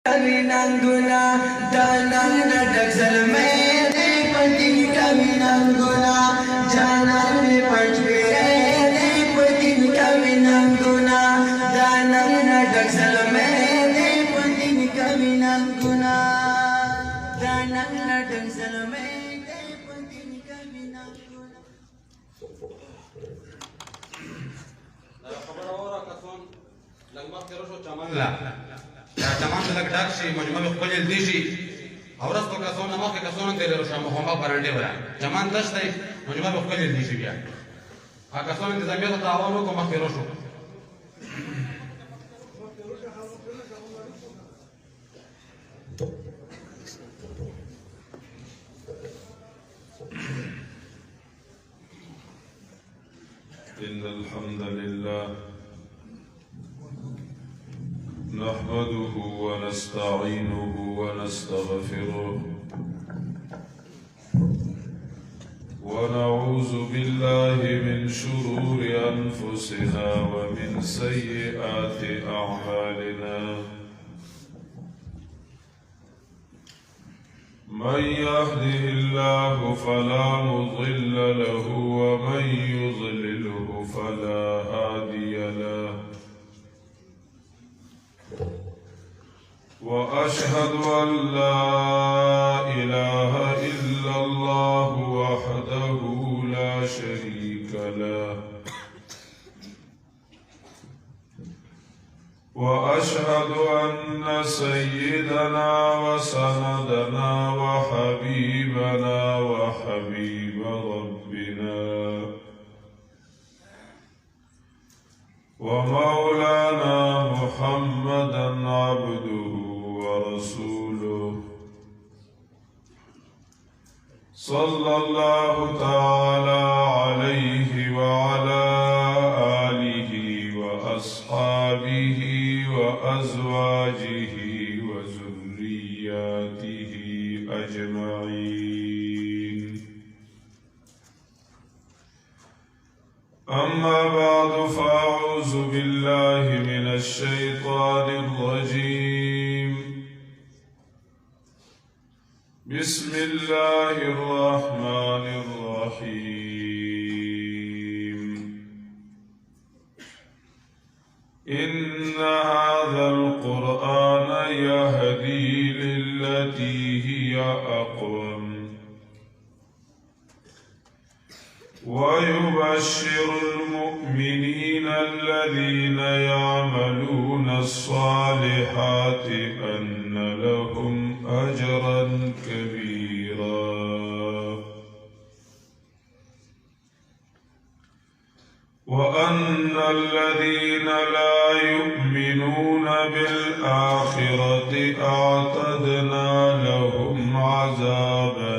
Kaminanguna, danang nadak salmay, pating kaminanguna, janang ni parchwe, pating kaminanguna, danang nadak salmay, pating kaminanguna, danang nadak salmay, pating kaminanguna. خبر اورا كثون لما كرشو چمن لا چمن لك داكشي مجمع خپل دیشي اورس کو كثون ما كثون تل رو شام هم برانډي ورا چمن دشتي مجمع خپل دیشي بیا ا كثون انتظامیه تعاون کو ما كرشو إن الحمد لله نحمده ونستعينه ونستغفره ونعوذ بالله من شرور أنفسنا ومن سيئات أعمالنا من يهده الله فلا مضل له ومن يضلله فلا هادي له وأشهد أن لا إله إلا الله وحده لا شريك له وأشهد أن سيدنا وسندنا وحبيبنا وحبيب ربنا ومولانا محمدا عبده ورسوله صلى الله تعالى عليه وعلى آله وأصحابه وأزواجه وذرياته أجمعين أما بعد فأعوذ بالله من الشيطان الرجيم بسم الله الرحمن الرحيم إن هذا القرآن يهدي للتي هي أقوم ويبشر المؤمنين الذين يعملون الصالحات أن لهم أجرا كبيرا وأن الذين لا يؤمنون بالآخرة أعتدنا لهم عذابا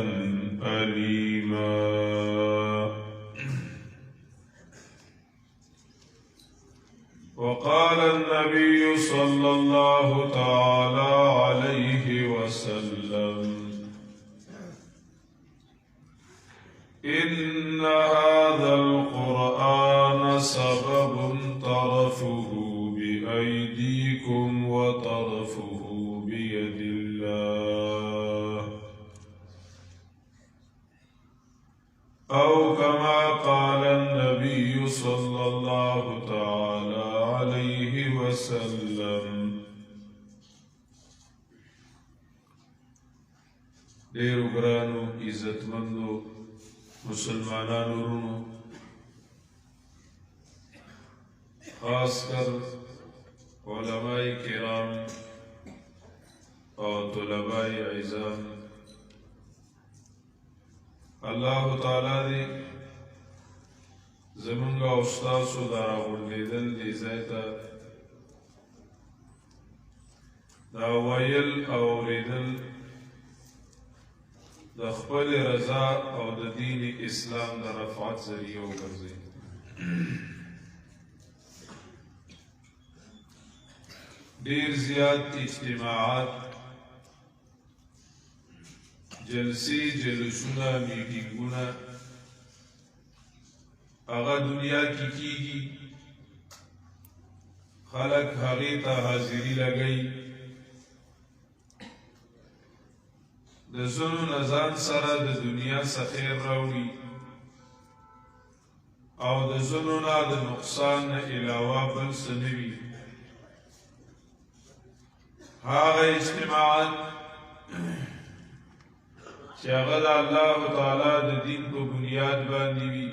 أليما وقال النبي صلى الله تعالى عليه وسلم إن هذا القرآن سبب طرفه بأيديكم وطرفه بيد الله أو كما قال النبي صلى الله تعالى عليه وسلم ډیرو ګرانو عزتمندو مسلمانانو ورونو خاص کر علماء کرام او طلباء اعزام الله تعالی دی زمونږ او ستاسو دا راغونډېدل دې ځای ته دا ویل او اورېدل د خپل رضا او د دین اسلام د رفعت ذریعه وګرځي ډېر زیات اجتماعات جلسې جلوسونه میټینګونه هغه دنیا کې کیږي خلق هغه ته حاضری لګئی د زونو نزان سره د دنیا سخیر راوړي او د زونو نه د نقصان نه علاوه بل څه نه وي هغه اجتماعات چې هغه د الله تعالی د دین په بنیاد باندې وي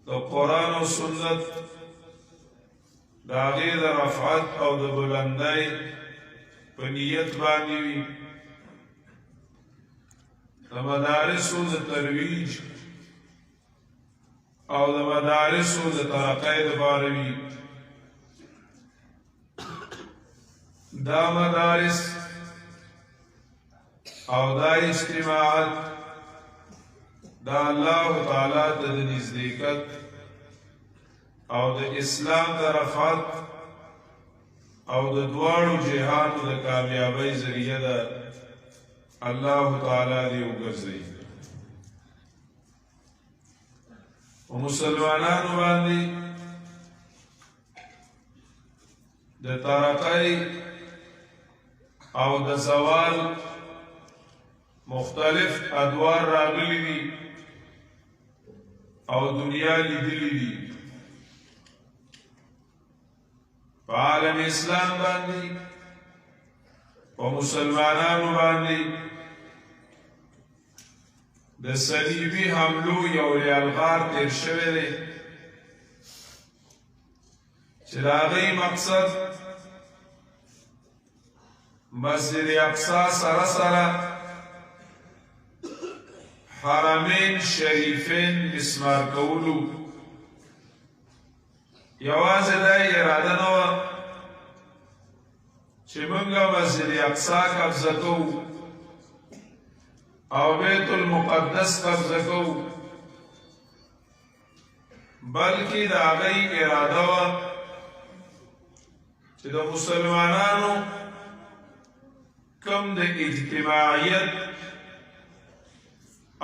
د قرآن او سنت د هغې د رفعت او د بلندۍ په نیت باندې وي د مدارسو د ترویج او د مدارسو د ترقۍ دپاره وي دا مدارس او دا اجتماعات دا الله تعالی ته د نزدېکت او د اسلام د رفعت او د دواړو جهانو د کامیابۍ ذریعه ده الله تعالی دې وګرځوي او مسلمانانو باندې د ترقۍ او د زوال مختلف ادوار راغلي دي او دنیا لیدلې دي په عالم اسلام باندې په مسلمانانو باندې د صلیبي حملو یو یلغار تیر شوی دی چې د هغې مقصد مسجد اقصی سره سره حرمین شریفین مسمار کولو یوازې دا اراده نه وه چې موږ مسجد اقصی قبضه کوو او بیت المقدس قبضه کوو بلکې د هغې اراده وه چې د مسلمانانو کم د اجتماعیت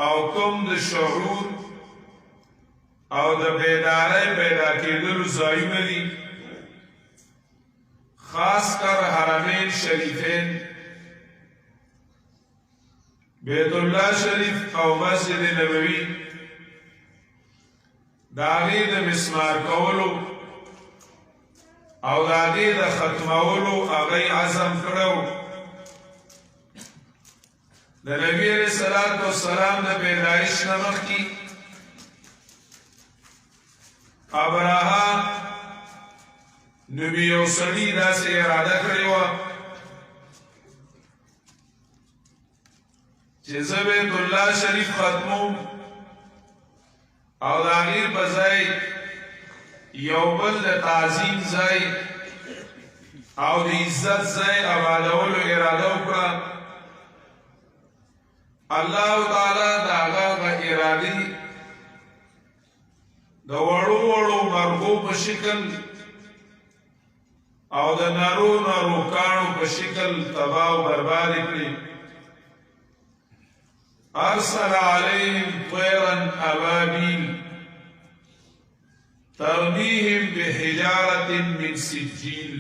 او کم د شعور او د بیدارۍ پیدا کېدلو ځایونه دي خاص کر حرمین شریفین بیت الله شریف او مسجد نبوي د هغې د مسمار کولو او د هغې د ختمولو هغې عزم کړی د نبی علیہ الصلوۃ والسلام د پیدایش نه مخکې ابراها نبی یو سړي داسې اراده کړې وه چې زه بیت الله شریف ختموم او د هغې په ځای یو بل د تعظیم ځای او د عزت ځای آبادولو اراده وکړه الله تعالی د هغه ارادې د وړو وړو مرغو په شکل او د نرو نرو کاڼو په شکل تباه او برباد کړي ارسل علیهم طیرا ابابیل ترمیهم بحجارة من سجیل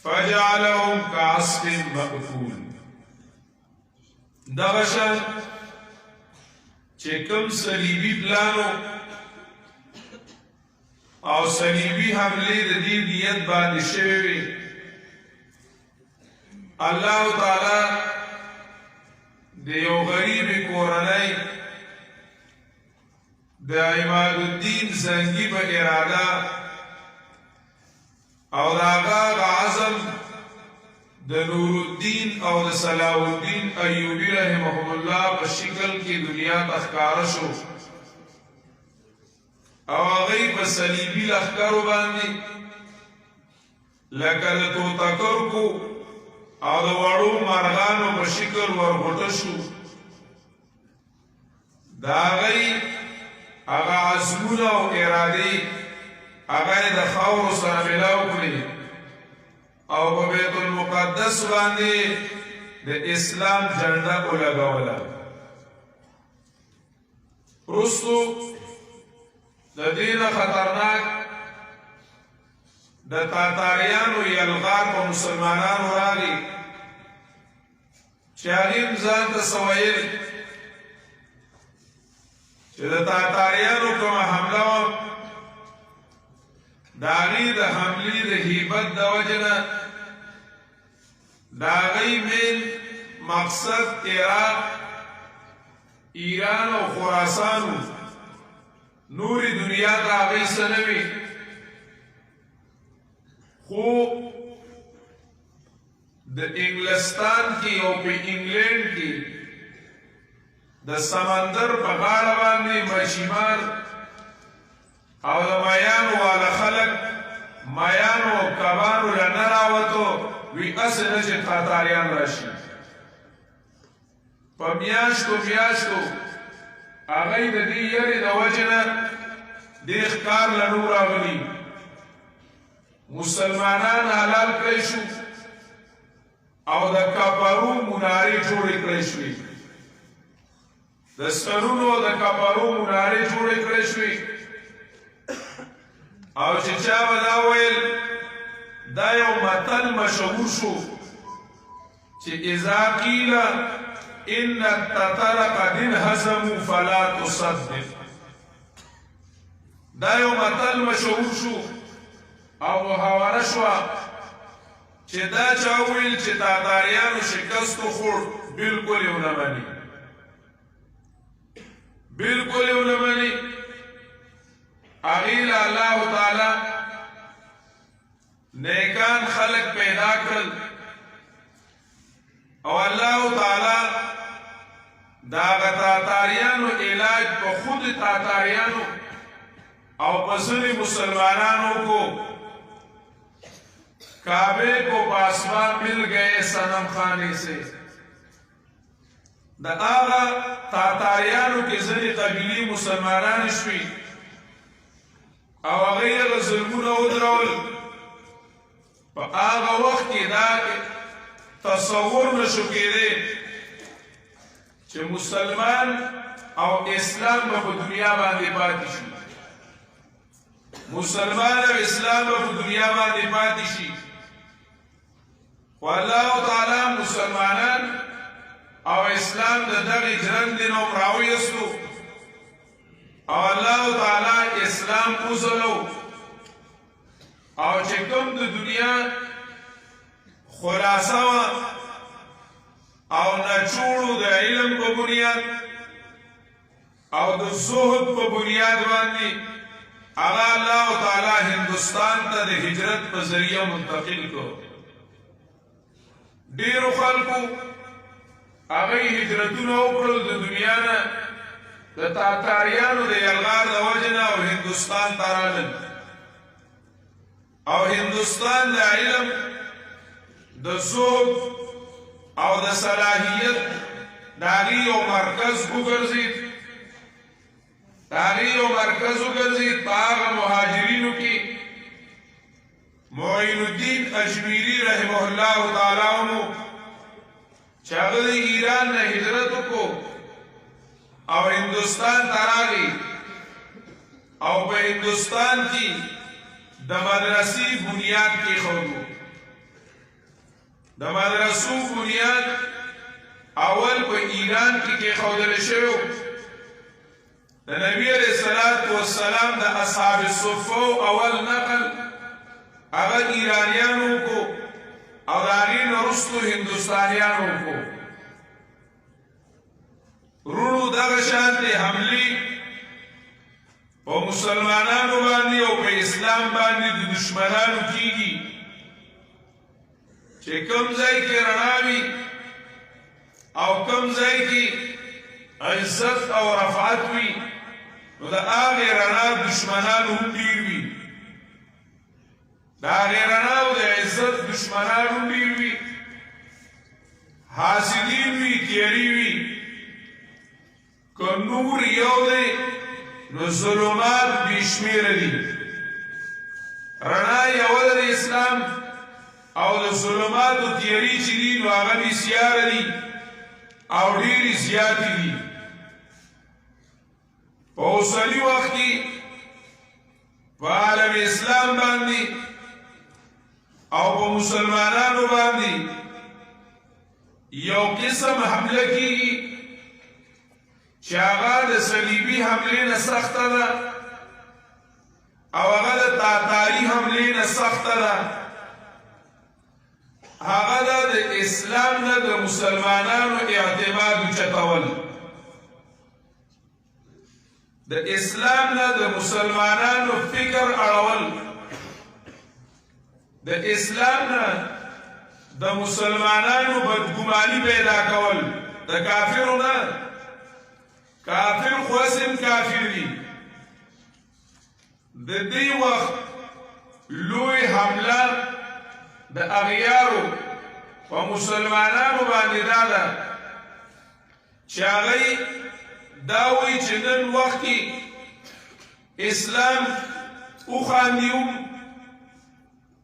فجعلهم كعصف مأکول دغه شان چې کوم صلیبي پلانو او صلیبي حملې د دې نیت باندې شوې وي الله تعالی د یو غریب کورنۍ د عماد الدین زنگی په اراده او د هغه عزم د نور الدین او د صلاح الدین ایوبی رحمهم الله په شکل کې دنیا ته ښکاره شو او هغوی په صلیبي لښکرو باندې لکه د توتکرکو او د وړو مرغانو په شکل ورغوټه شو د هغوی هغه عزمونه او ارادې هغه د خاورو سره ملاو کړي او په بیت المقدس باندې د اسلام جنډه ولګوله وروستو د دې نه خطرناک د تاتاریانو یلغار په مسلمانانو راغی چې هغې ځان ته څه ویل چې د تاتاریانو کومه حمله وه د هغې د حملې د هیبت د وجې نه د هغې مین مقصد عراق ایران او خراسان نوري دنیا ته هغې څه نه وي خو د انګلستان کې او په انګلینډ کې د سمندر په غاړه باندې ماشیمان او د مایانو والا خلک مایانو او کبانو له نه راوتو وی هسې نه چې تاتاریان راشي په میاشتو هغوی د دې یرې د وجې نه دې ښکار له نو راغلي مسلمانان حلال کړی شو او د کفارو منارې جوړې کړی شوې د سترونو او د کفارو منارې جوړې کړی شوې او چې چا به دا ویل دا یو متل مشهور شو چې اذا قیل ان التتر قد انهزموا فلا تصدق دا یو متل مشهور شو او محاوره شوه چې دا چا ویل چې تاتاریانو شکست وخوړ بلکل یې ونه مني بلکل یې ونه مني هغې له الله تعالی نیکان خلق پیدا کړل او الله تعالی د هغه تاتاریانو علاج په خود تاتاریانو او په ځینې مسلمانانو کو کعبے کو پاسبان مل گئے صنم خانے سے د هغه تاتاریانو کې ځینې قبیلې مسلمانان شوي او هغوی هغه ظلمونه ودرول په هغه وخت کې دا تصور نشو کېدی چې مسلمان او اسلام به په دنیا باندې پاتې شي مسلمان او اسلام به په دنیا باندې پاتې شي والله تعالی مسلمانان او اسلام د دغه ژوند نوم راویستو او الله تعالی اسلام وزلو او چې کوم د دنیا خلاصه او نچوړو د علم په بنیاد او د زهد په بنیاد باندې هغه الله تعالی هندوستان ته د هجرت په ذریعه منتقل کو ډیرو خلکو هغه هجرتونه وکړل د دنیا نه د تاتاریانو د یلغار د وجې نه او هندوستان ته رالل او هندوستان د علم د زهد او د صلاحیت د هغې یو مرکز وګرځېد په هغه مهاجرینو کې معین الدین اجمیری رحمه الله تعالی عنہ چې هغه د ایران نه هجرت وکړو او هندوستان ته راغی او په هندوستان کې د مدرسې بنیاد کېښودو د مدرسو بنیاد اول په ایران کې کېښودل شوی د نبی علیه الصلاة والسلام د اصحاب الصفو اول نقل هغه ایرانیانو کو او د هغې نه وروستو هندوستانیانو کو وروڼو دغه شانتې حملې په مسلمانانو باندې او په اسلام باندې د دشمنانو کېږي چې کوم ځای کې رڼا وي او کوم ځای کې عزت او رفعت وي نو د هغې رڼا دشمنانو هم ډېر وي د هغې رڼا او د عزت دشمنان هم ډېر وي حاسدین وي تیري وي که نور یو دی نو ظلمات بې شمېره دي رڼا یوه ده د اسلام او د ظلماتو تیري چې دي نو هغه بسیاره دي او ډېرې زیاتې دي په اوسني وخت کې په عالم اسلام باندې او په مسلمانانو باندې یو قسم حمله کیږي چې هغه د صلیبي حملې نه سخته ده او هغه د تاتاري حملې نه سخته ده. هغه ده د اسلام نه د مسلمانانو اعتماد اوچتول، د اسلام نه د مسلمانانو فکر اړول، د اسلام نه د مسلمانانو بدګماني پیدا کول. د کافرو نه، کافر خو اسم کافر دي. د دې وخت لوی حمله د اغیارو په مسلمانانو باندې دا ده چې هغوی دا وایي چې نن وخت کې اسلام وخاندي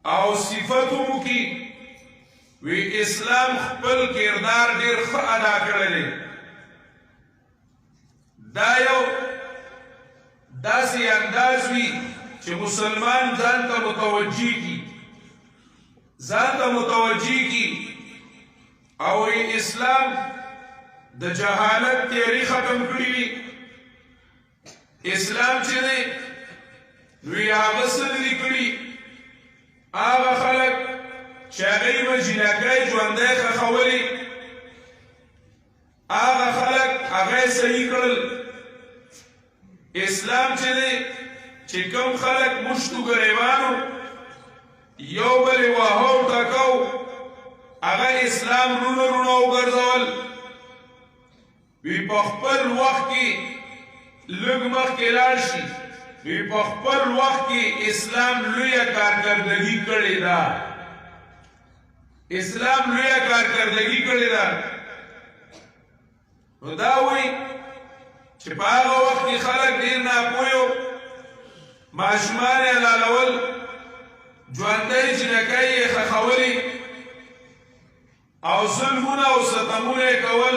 او صفت وکړي، وی اسلام خپل کردار ډیر ښه ادا کړی دی. دا یو داسې انداز وي چې مسلمان ځان ته متوجه کړي، ځان ته متوجه کړي او اسلام د جهالت تیاری ختم کړی وي. اسلام چې دی نو هغه څه دي کړي، هغه خلک چې هغوی به جنکۍ ژوندی ښخولي، هغه خلک هغه یې صحیح کړل. اسلام چې دی چې کوم خلک مشتو ګریوانو یو بل یې واهه او ټکو، هغه اسلام رونه رونه وګرځول. وی په خپل وخت کې لږ مخکې لاړ شي، وی په خپل وخت کې اسلام لویه کارکردګي کړې ده، اسلام لویه کارکردګي کړې ده. نو دا وایي چې په هغه وخت کې خلک ډېر ناپوهه ماشومان یې حلالول، ژوندۍ جنکۍ یې ښخولې او ظلمونه او ستمونه یې کول.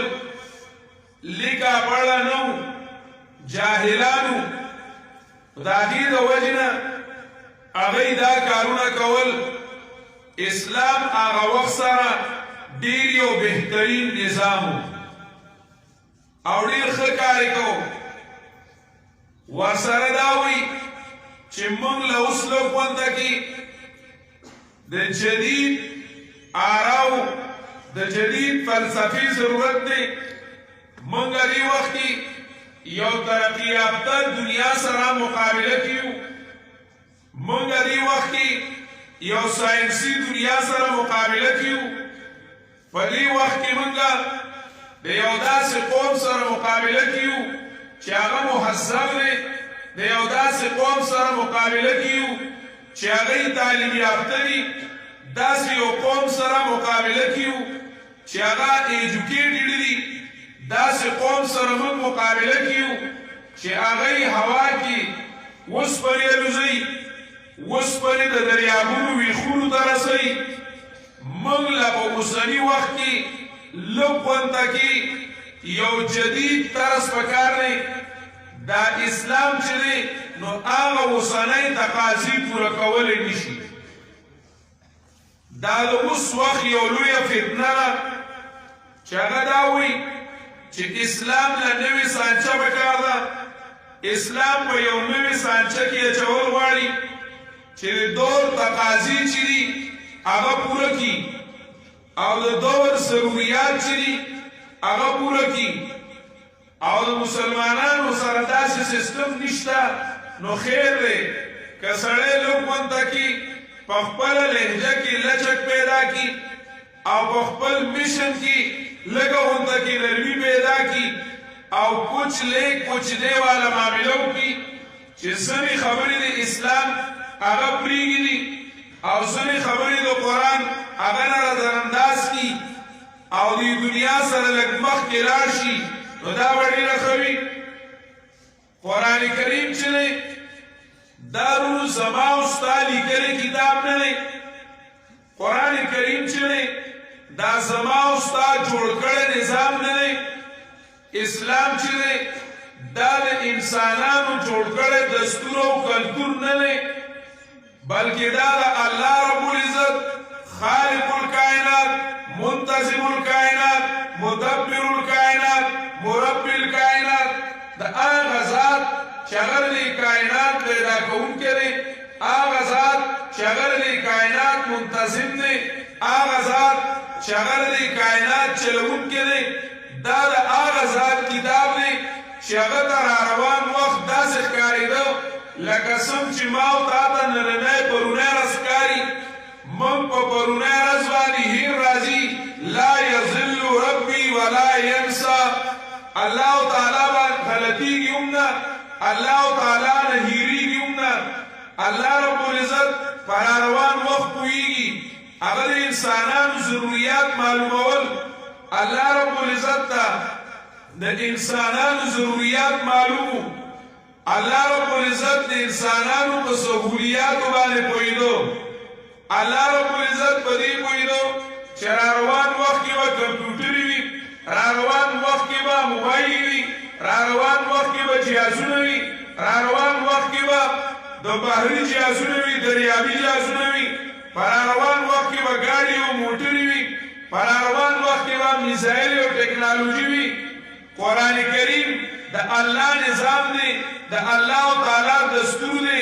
لیکه پړه نه و، جاهلانو. د هغې د وجې نه هغوی دا کارونه کول. اسلام هغه وخت سره ډېر یو بهترین نظام او ډېر ښه کار یې کوو. ورسره دا وایي چې موږ له اوس لږ غونده کې د جدید آراو د جدید فلسفي ضرورت دی. موږ دې وخت کې یو ترقي یافته دنیا سره مقابله کیو، موږ دې وخت کې یو ساینسي دنیا سره مقابله کیو. په دې وخت کې موږ د یو داسې قوم سره مقابله کیو چې هغه مهذب دی، د یو داسې قوم سره مقابله کیو چې هغه تعلیم یافته دي، داسې یو قوم سره مقابله کیو چې هغه ایجوکیټډ دي، داسې قوم سره موږ مقابله کیو چې هغه هوا کې وسپنې الوزي، وسپنې د دریابونو ویخونو ته رسوي. موږ له په اوسني وخت کې لږ غونده کې یو جدید طرز پکار دی. دا اسلام چې دی نو هغه اوسنۍ تقاضي پوره کولی نشي. دا د اوس وخت یو لویه فتنه ده چې هغه دا وایي چې اسلام له نوې سانچه پکار ده. اسلام په یو نوې سانچه کې اچول غواړي چې د دور تقاضي چې دي هغه پوره کړي او د دور ضروریات چې دي هغه پوره کړي. او د مسلمانانو سره داسې سیستم نشته. نو خیر دی که سړی لږ غونده کړي، په خپله لهجه کې لچک پیدا کړي او په خپل میشن کې لږه غونده کې نرمي پیدا کړي او کچ لے کچ دے والا معامله وکړي چې ځینې خبرې د اسلام هغه پرېږدي او ځینې خبرې د قرآن هغه نظرانداز کړي او د دنیا سره لږ مخکې لاړ شي، نو دا به ډېره ښه وي. قرآن کریم چې دی دا رونو زما او ستا لیکلی کتاب نه دی. قرآن کریم چې دی دا زما او ستا جوړ کړی نظام نه دی. اسلام چې دی دا د انسانانو جوړ کړی دستور او کلتور نه دی، بلکې دا د الله رب العزت خالق الكائنات منتظم الكائنات مدبر الكائنات مربي الكائنات دا آغا ذات شغل دی کائنات پیدا کون کرے آغا ذات شغل دی کائنات منتظم دی آغا ذات شغل دی کائنات چلون کرے دا آغا ذات کتاب دی شغل روان وقت دا سخکاری دو لکسم چی ماو تاتا نرنائی پرونای رسکاری من پا پرونای رزوانی ہیر رازی لا یظل ربی ولا ینسا اللہ تعالیٰ با غلطی کی امنا اللہ تعالیٰ نہیری کی امنا اللہ رب العزت پراروان وقت پوئی گی اگر انسانان ضروریات معلوم اول اللہ رب العزت تا دا انسانان ضروریات معلوم اللہ رب العزت دا انسانانو پا سہولیاتو بانے پوئی دو اللہ رب العزت پا دی پوئی دو چراروان وقت کی با کمپیوٹری وی راروان وقت کی با موبائلی وی راروان وقت کی با جہازونوی راروان وقت کی با دو بحری جہازونوی دریابی جہازونوی پراروان وقت کی با گاڑی و موٹری وی پراروان وقت کی با میزائل و ٹیکنالوجی وی قرآن کریم دا اللہ نظام دے دا اللہ تعالی دستور دے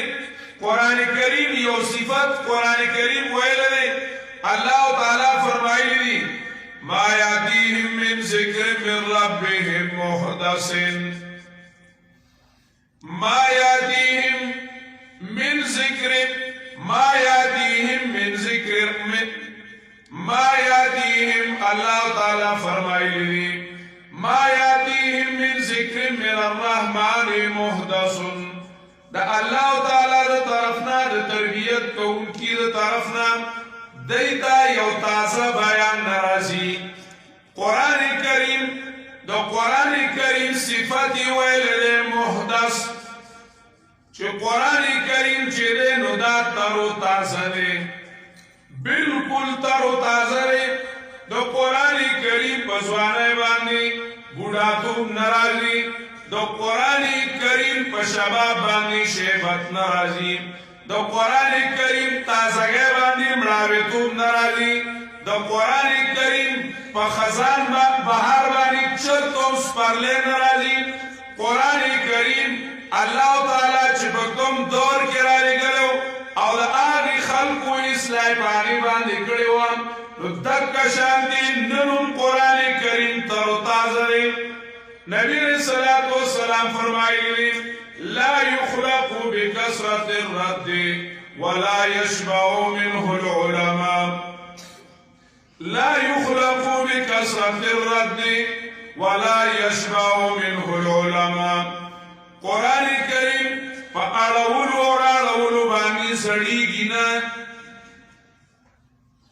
قرآن کریم یو صفت قرآن کریم ویل دے اللہ تعالی فرمائی دی ما یاتیہم من ذکر من ربهم محدث ما یاتیہم من ذکر ما یاتیہم من ذکر ما یاتیہم اللہ تعالی فرمائی دی ما یاتیہم من ذکر من الرحمن محدث دا اللہ تعالی دا طرفنا دا تربیت کو ان کی دا طرفنا دیتا یو تازہ بیان نرازی قرآن کریم دا قرآن کریم صفتی ویل دے محدث چه قرآن کریم چه دے نو دا ترو تازہ دے بالکل ترو تازہ دے دا قرآن کریم پزوانے باندے بڑاتوب نرازی دا قرآن کریم پشباب باندے شیبت نرازی دا قرآن کریم تازگی باندی مراویتوب نرازی دا قرآن کریم پا خزان بہار باندی چلتوم سپرلے نرازی قرآن کریم اللہ تعالی چپکتم دور کرا لگلو او دا آغی خلق و اصلاح پانی باندی کڑی وان نو دکا شانتی ننم قرآن کریم ترو تازرے نبی صلی اللہ علیہ وسلم فرمائی لی لا يخلق بكثرة الرد ولا يشبع منه العلماء لا يخلق بكثرة الرد ولا يشبع منه العلماء قرآن کریم پا اڑاولو اور اڑاولو بانی سڑی گینا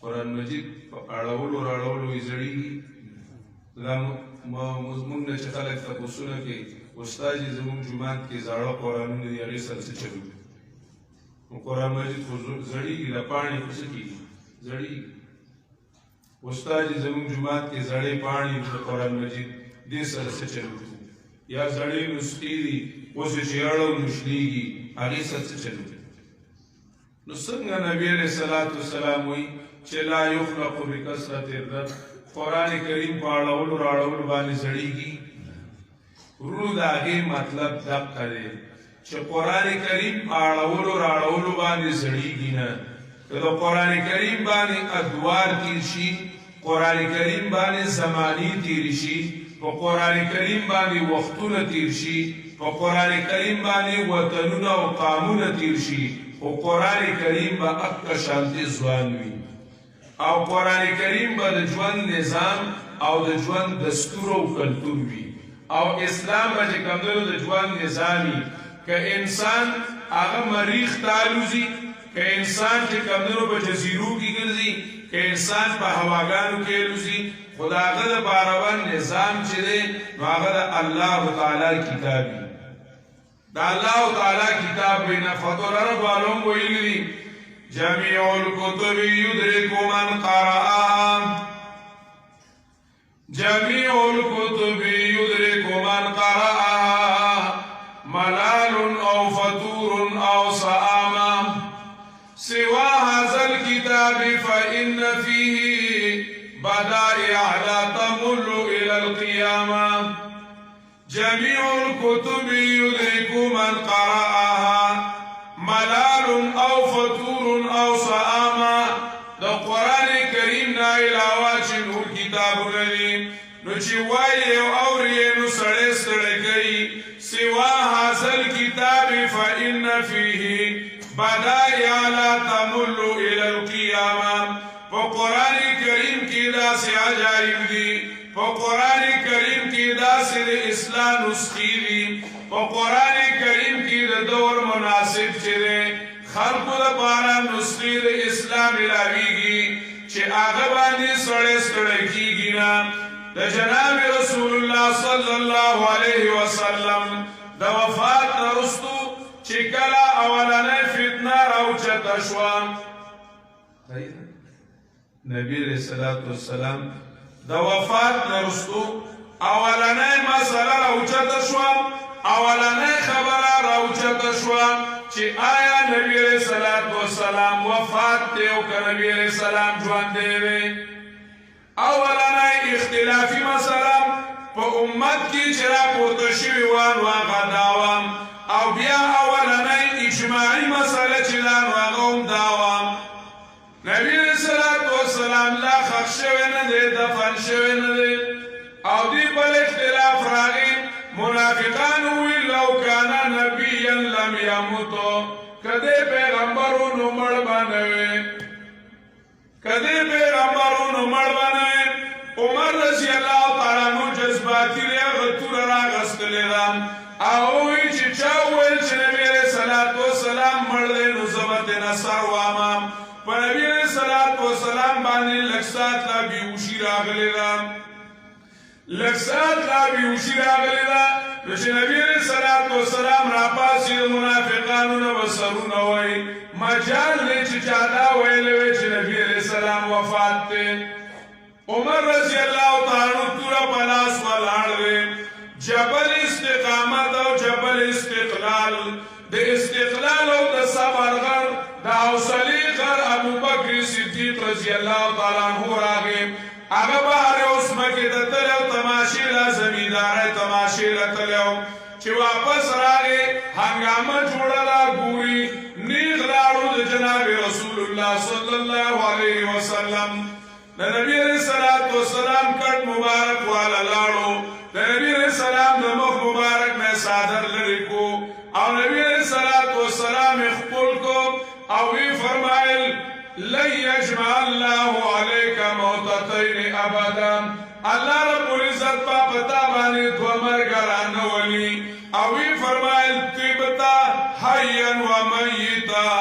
قرآن مجید پا اڑاولو اور اڑاولو سڑی گی مضمون نے چخلق تپسونا کہ استاد زمون جماعت کے زاڑا قرآنوں نے یاری سر سے چلو قرآن مجید کو زڑی گی لپانی کسکی زڑی استاد زمون جماعت کے زڑے پانی قرآن مجید دے سر سے چلو یا زڑے نسخی دی اسے چیڑو نشلی گی آگے سر سے چلو نسنگا نبی علیہ السلام ہوئی چلا یخلق بکسرت الرد قرآن کریم پاڑاول راڑاول بانی زڑی گی رود آگے مطلب دق کرے چه قرآن کریم پاڑاول راڑاول بانی زڑی گی نا تو قرآن کریم بانی ادوار تیرشی قرآن کریم بانی زمانی تیرشی و قرآن کریم بانی وقتون تیرشی و قرآن کریم بانی وطنون و قانون تیرشی و قرآن کریم با اکا شانتی زوانوی او قرآن کریم با د ژوند نظام او د ژوند دستور او کلتور وي او اسلام با چې کمدنو د ژوند نظامي که انسان هغه مریخ تالوزي که انسان چې کمدنو په جزیرو کې ګرځي که انسان په هواګانو کې الوزي خو د هغه دپاره به نظام چې دی نو هغه د الله تعالی کتاب وي د الله تعالی کتاب وي نه فتح العرب والو هم ویلي دي جميع الكتب يدرك من قرأها جميع الكتب يدرك من قرأها ملال أو فتور أو صآما سوى هذا الكتاب فإن بدائع لا تمل إلى القيامة جميع الكتب يدرك من قرأها ملال أو فتور أو صآما د قرآن کریم نا علاوه چې نور کتابونه دي نو چې وایي او اوري نو سړی ستړی کوي سوا حاصل کتاب فإن فيه بدائع لا تمل إلى القيامة په قرآن کریم کې داسې عجایب دي په قرآن کریم کې داسې د اصلاح نسخې دي په قرآن کریم کې د دور مناسب چې دی خلقو دپاره نسخې د اسلام ملاویږي چې هغه باندې سړی ستړی کېږي نه د جناب رسول الله صلی الله علیه وسلم د وفات نه وروستو چې کله اولنۍ فتنه راوچته شوه نبی علیہ الصلوۃ والسلام د وفات نه وروستو اولنۍ مسله راوچته شوه اولنۍ خبره راوچته شوه چې آیا نبی علیہ الصلوۃ والسلام وفات دی او که نبی علیہ السلام ژوندی دی اولنۍ اختلافي مسله په امت کې چې راپورته شوي وه نو هغه دا وه او بیا اولنۍ اجماعي مسله چې دا نو هغه هم دا وه نبی علیہ الصلوۃ والسلام لا خښ شوی نه دی دفن شوی نه دی او دی بل اختلاف راغی منافقان وی لو کان نبیا لم یموت کدی پیغمبرونو مړ بنوي کدی پیغمبرونو مړ بنوي عمر رضی الله تعالی عنہ جذباتی غتور راغستلی دا او وی چې چا ویل چې نبی علیہ الصلوۃ والسلام مړ دی نو زبت نصر واما په نبی علیہ الصلوۃ والسلام باندې لکسات لا بیوشی راغلی دا لکسات لا بیوشی راغلی دا نو چې نبی علیہ الصلوۃ والسلام را پاسې منافقانو نه وسرونه وای مجال نه چې چا دا ویل وی چې نبی علیہ السلام وفات دی عمر رضی الله تعالی عنہ تورا پلاس ولاړ دی جبل استقامت او جبل استقلال د استقلال او د صبر غر د حوصلې غر ابو بکر صدیق رضی الله تعالی عنہ راغی هغه بهر اوس مکه د تلو تماشې لا زمیندار تماشې لا تلو چې واپس راغی هنګامه جوړلا ګوري نیغ لاړو د جناب رسول الله صلی الله علیه وسلم د نبی علیہ الصلوۃ والسلام کټ مبارک والا لاړو د نبی علیہ السلام د مخ مبارک نه صادر لري کو او نبی علیہ الصلوۃ والسلام خپل کو او وی فرمایل لن یجمع الله علیک موتتین ابدا الله رب العزت په پتا باندې دو مرګ رانه ولي او وی فرمایل تبتا حیا و میتا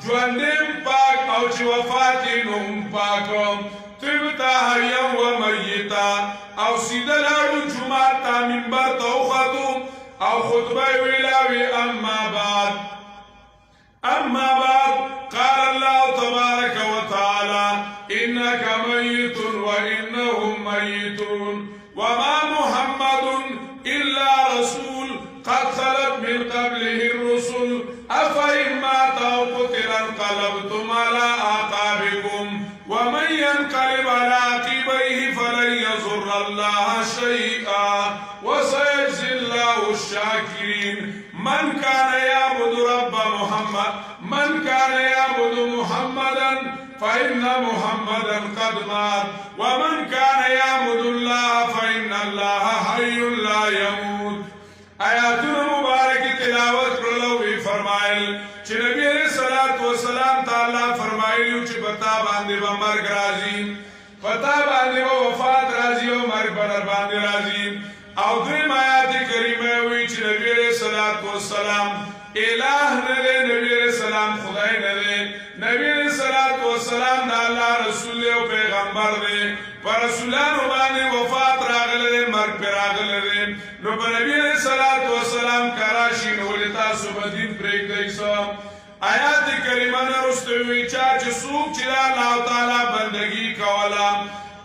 ژوندم پاک او چې وفات نوم پاکم تبتا حیا و میتا او سیده لاړو جمعه تا منبر ته وختو او خطبه ویلاوی اما بعد قال الله تبارك وتعالى انك ميت وانهم ميتون وما محمد الا رسول قد خلت من قبله الرسل افإن مات او قتل انقلبتم على اعقابكم ومن ينقلب على عقبيه فلن يضر الله شيئا وسيجزي الله الشاكرين من كان يعبد رب محمد من كان يعبد محمدا فإن محمدا قد مات ومن كان يعبد الله فإن الله حي لا يموت آیاتنا مبارک تلاوت کرلو فرمائل چې نبی علیہ الصلوۃ والسلام تعالی فرمایلیو چې پتا باندې به مرګ راځي پتا باندې به وفات راځي او مرګ به باندې راځي او دریم آیات کریمه وی چې نبی علیہ الصلوۃ والسلام الہ نه دی نبی علیہ السلام خدای نه دی نبی علیہ الصلوۃ والسلام د الله رسول او پیغمبر دی پر رسولانو باندې وفات راغله دی مرګ پر راغله دی نو په نبی علیہ الصلوۃ والسلام کراشي نو لتا سبدین پرېږدي سو آیات کریمه نه رستوي چې څوک چې الله تعالی بندگی کولا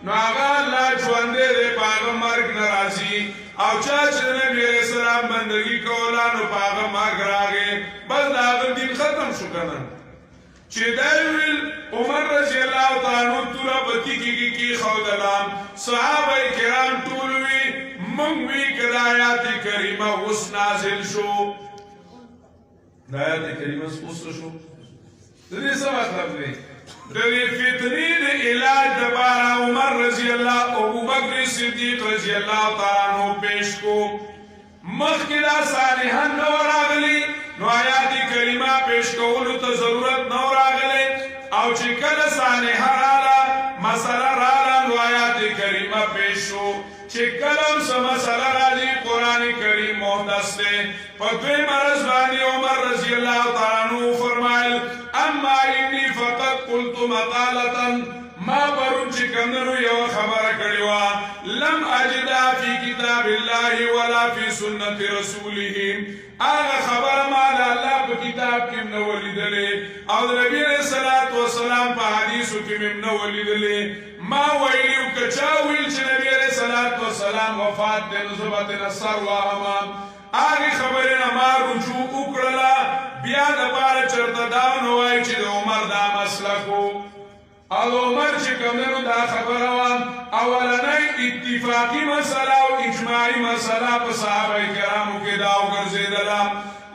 نو هغه الله ژوند دې پاغه مرګ ناراضي او چې نبی علیہ السلام بندگی کولا نو پاغه مرګ راغی بس دا دین ختم شو کنه چې دی ویل عمر رضی الله تعالی عنہ توره په تیږې کې کېښودله صحابه کرام ټول وي موږ وی که د آیات کریمه اوس نازل شو د آیات کریمه اوس شو د دې څه مطلب دی د دې فتنې د علاج دپاره عمر رضی الله ابوبکر صدیق رضی الله تعالی عنہ پیش کو مخکې دا صالحان نه و راغلي نو آیات کریمه پیش کولو ته ضرورت نه و راغلی او چې کله صالحه راله مسله راله نو آیات کریمه پیش شو چې کله هم څه مسله راځي قرآن کریم محدث دی په دوی مرض باندې عمر رضی الله تعالی عنہ فرمایل اما انی فقط قلت مقالة ما پرون چې کمنو یو خبره کړې وه لم اجدا فی کتاب الله ولا فی سنت رسوله هغه خبره ما د الله په کتاب کې نه ولیدلې او د نبی علیه الصلاة والسلام په حدیثو کې مې نه ولیدلې ما ویلي و که چا ویل چې نبی علیه الصلاة والسلام وفات دی نو زه به ترې سر واهمه هغې خبرې نه ما رجوع وکړله بیا دپاره چېرته دا ونه وایي چې د عمر دا مسلک و او عمر چې کمنو دا خبره وه اولنۍ اتفاقي مسله او اجماعي مسله په صحابه کرامو کې دا وګرځېدله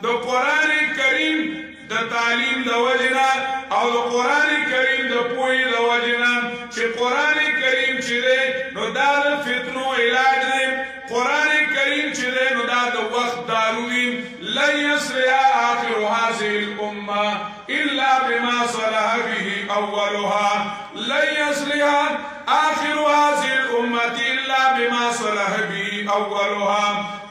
د قرآن کریم د تعلیم د وجې نه او د قرآن کریم د پوهې د وجې نه چې قرآن کریم چې دی نو دا د فتنو علاج دی قرآن کریم چې دی نو دا د وخت دارو دی لن یصلح آخر هذه الامه الا بما صلح به اولها لن يصلح آخر هذه الامه الا بما صلح به اولها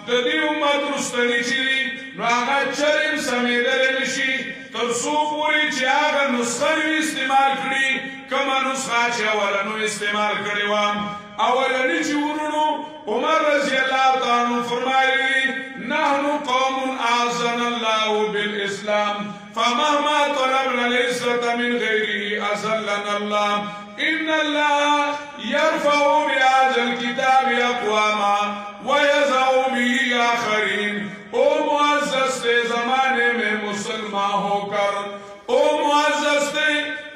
د دې امت رستنی چې دی نو هغه چرم سمېدلی نشي تر څو پورې چې هغه نسخه وي استعمال کړي کومه نسخه چې اولنو استعمال کړې وه اولني چې ورونو عمر رضی الله تعالی عنہ فرمایي نحن قوم اعزنا الله بالاسلام فمهما طلبنا العزة من غيره اذلنا الله ان الله يرفع بهذا الكتاب اقواما ويضع به آخرين او معزز تے زمانے میں مسلمان ہو کر او معزز تے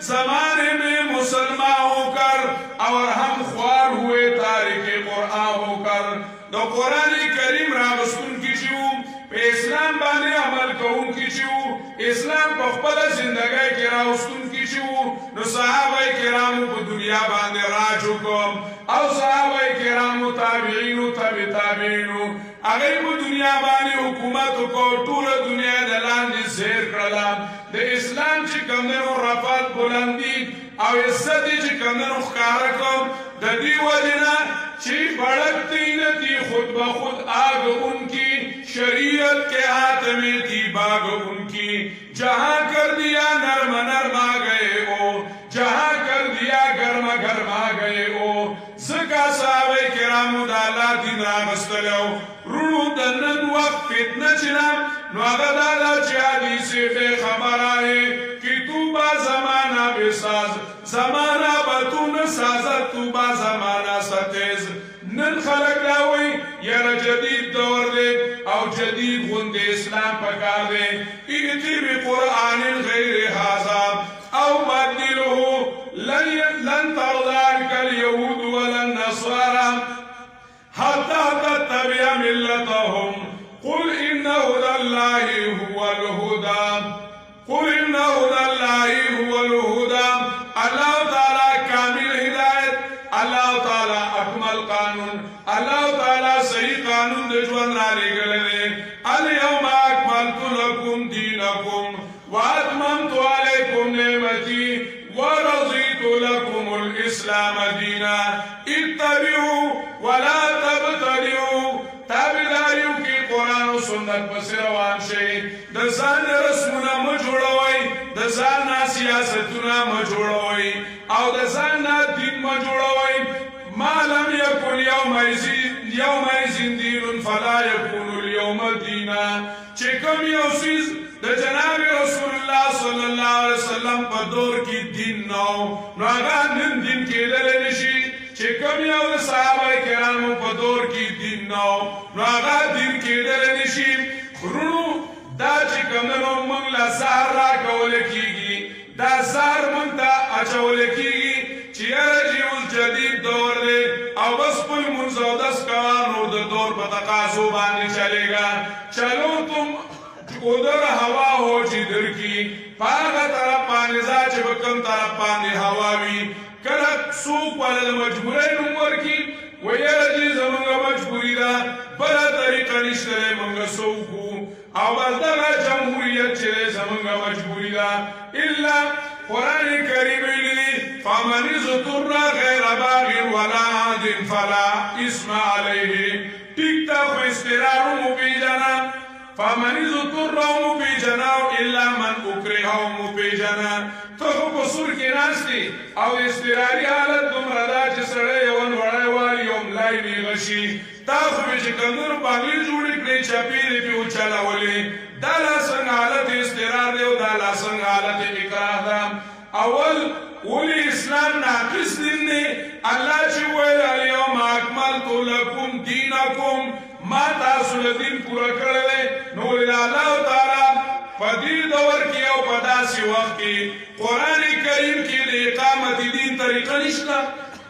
زمانے میں مسلمان ہو کر اور ہم خوار ہوئے تارک قرآن ہو کر دو قرآن کریم راغستون کی چیو پہ اسلام بانے عمل کون کی چیو اسلام پہ خپل زندگی کی راغستون کی چیو نو صحابہ کرامو پہ دنیا بانے راجو کم او صحابہ کرامو تابعینو تابعینو اگر پہ دنیا بانے حکومت کو طول دنیا دلاندی زیر کرلا دے اسلام چی کمدنو رفات بلندی او عزتی چی کمدنو خکارکم دا دی وجنا چی بڑکتی نتی خود بخود آگ ان کی شریعت کے ہاتھ میں تھی باغ ان کی جہاں کر دیا نرم نرم آ گئے او جہاں کر دیا گرم گرم آ گئے او زکا صحابہ کرامو دا اللہ دین راغستلو رونو دنن وقت فتنہ چنام نو آگا دادا چی حدیثی بے خبر آئے کہ تو با زمانہ بے ساز زمانہ با تو نسازت تو با زمانہ ستیز نن خلق لاوئی یار جدید دور دے او جدید غند اسلام پکار دے ایتی بی قرآن غیر حاضر او بدلو لن ترضانک اليهود ولا النصارى حتى تتبع ملتهم قل إن هدى الله هو الهدى قل إن هدى الله هو الهدى الله تعالى كامل هداية الله تعالى أكمل قانون الله تعالى صحيح قانون دجوان رالي گلنے اليوم أكملت لكم دينكم وأتممت عليكم نعمتي ورضيت لكم الإسلام دينا اتبعوا ولا تبتدعوا تابعداریو کی قرآن و سنت پس روان شئی د ځان رسمونه مه جوړوئ د ځان سیاستونه مه جوړوئ او د ځان دین مه جوړوئ ما لم يكن يومئذ دين فلا يكون اليوم دينا چې کوم یو څیز د جناب رسول الله صلی الله علیه وسلم په دور کې دین نو هغه نن دین کېدلی نشي چې کوم یو د صحابه کرامو په دور کې دین نو هغه دین کېدلی نشي ورونو دا چې کوم نو موږ له سهار راکول کېږي دا زار مونږ ته اچول کېږي چې یاره چې اوس جدید دور دی او بس خپل مونځ اودس کوه نو د دور په تقاضو باندې چلېږه چلو تم ادھر ہوا ہو جدھر کی پاگا طرف باندې ځه چې به کوم طرف باندې هوا وي کله څوک والا د مجبورۍ نوم ورکي ویره چې زمونږ مجبوري ده بله طریقه نشته دی مونږ څه وکړو او بس دغه جمهوریت چې دی زمونږ مجبوري ده الا قرآن کریم ویلي فمن اضطر غیر باغ ولا عاد فلا اسم علیه ټیک ته خو استقرار مو پیژنه فمن اضطر مبیجنا الا من اکره مبیجنا ته خو په سور کې ناستې او اضطراري حالت دومره ده چې سړی یو وړی وایي یو ملای نیغه شي تا خو به چې کندر باغلي جوړې کړې چپې دې پې وچلولې دا لا څنګه حالت اضطرار دی او دا لا څنګه حالت اکراه ده اول ولې اسلام ناقص دین دی الله چې ویل الیوم اکملت لکم دینکم ما تاسو له دین پوره کړی دی نو ولې الله تعالی په دې دور کې او په داسې وخت کې قرآن کریم کې د اقامت دین طریقه نشته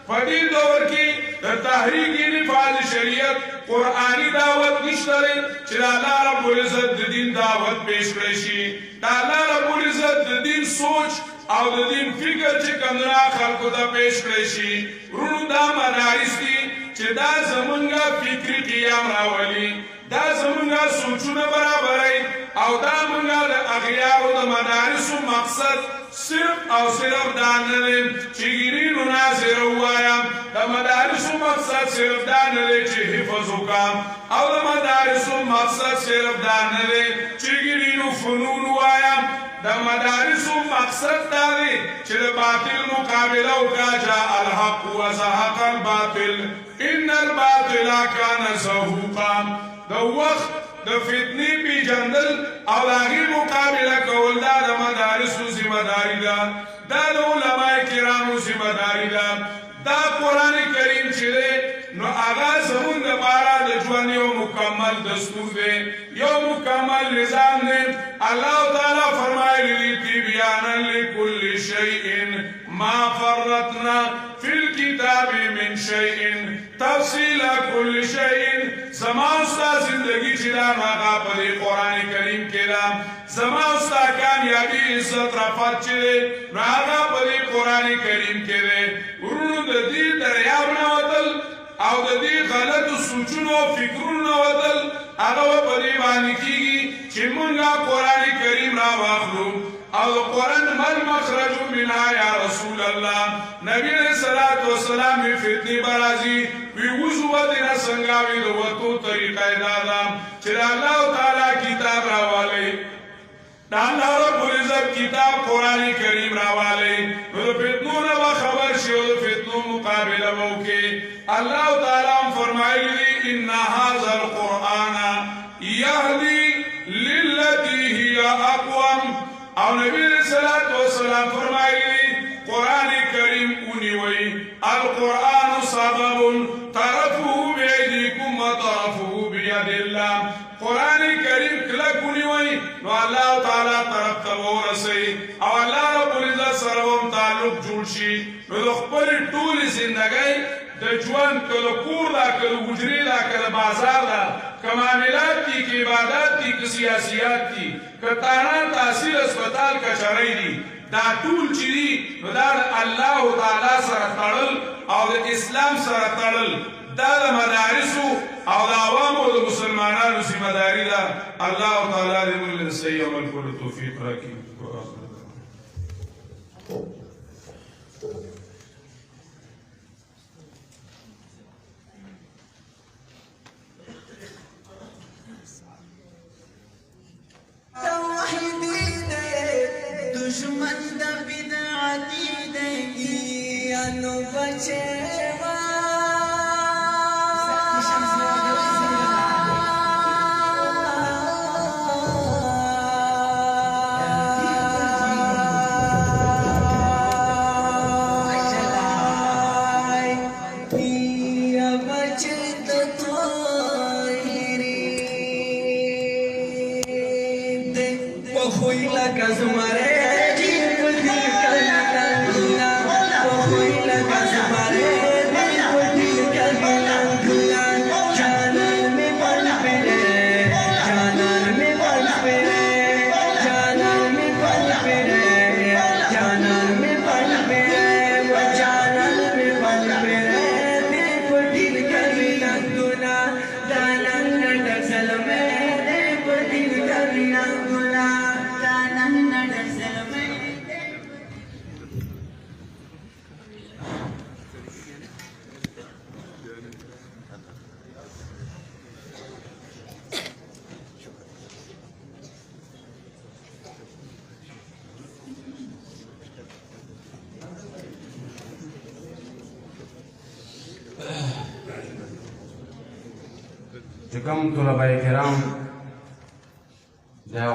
په دې دور کې د تحریک نفاذ شریعت قرآنی دعوت نشته دی چې د الله رب العزت د دین دعوت پیش کړی شي د الله رب العزت د دین سوچ او د دین فکر چې کمدنا خلقو ته پیش کړی شي ورونو دا مدارس دي چې دا زمونږه فکري قیام راولي دا زمونږه سوچونه برابرای او دا مونږه د اغیارو د مدارسو مقصد صرف او صرف دا نه دی چې ګیرینو ناظر ووایم د مدارسو مقصد صرف دا نه دی چې حفظ وکړم او د مدارسو مقصد صرف دا نه دی چې ګیرینو فنون ووایم د مدارسو مقصد دا دی چې د باطل مقابله وکړه جاء الحق وزهق الباطل ان الباطل کان زهوقا د وخت د فتنې پیژندل او د هغې مقابله کول دا د مدارسو ذمه داري ده دا د علماء کرامو ذمه داري ده دا قرآن کریم چې دی نو هغه زمونږ دپاره د ژوند یو مکمل دستور دی یو مکمل نظام دی الله تعالی فرمایلی دي تبیانا لکل شیء ما فرطنا فی الكتاب من شیء تفصیل کل شیء زما استا زندگی چې دا هغه په دې قرآن کریم کې ده زما استا کامیابي عزت رفعت چې دی نو هغه په دې قرآن کریم کې دی ورونو د دې دریاب نه وتل او د دې غلطو سوچونو او فکرونو نه وتل هغه په دې باندې کېږي چې مونږه قرآن کریم را واخلو او قرآن مل مخرج منها یا رسول الله نبی علیہ الصلوۃ والسلام فتنی برازی وی وزو دینه څنګه وی د وته طریقه دا ده چې الله تعالی کتاب راوالی دا الله رب العزت کتاب قرآن کریم راوالی نو فتنو نه خبر شي او فتنو مقابله وکي الله تعالی فرمایلی ان هذا القرآن يهدي للتي هي اقوم او نبی علیہ الصلوۃ والسلام فرمایلی قرآن کریم اونیوی القرآن سبب طرفه بيديكم وطرفه بيد الله قرآن کریم کلک اونیوی نو الله تعالی طرف ته ورسي او الله رب العزت سره هم تعلق جوړ شي نو د خپل ټولې زندګۍ د ژوند کله کور دا کله حجرې دا کله بازار دا که معاملات دي که عبادات دي که سیاسیات دي که تانا تحصیل اسپتال کچرۍ دي دا ټول چې دي نو دا د الله تعالی سره تړل او د اسلام سره تړل دا د مدارسو او د عوامو د مسلمانانو ذمه داري ده الله تعالی دې موږ له صحیح عمل کولو توفیق راکړي دشمن د بدعتي دی انو بچوا چې کوم طلبه کرام د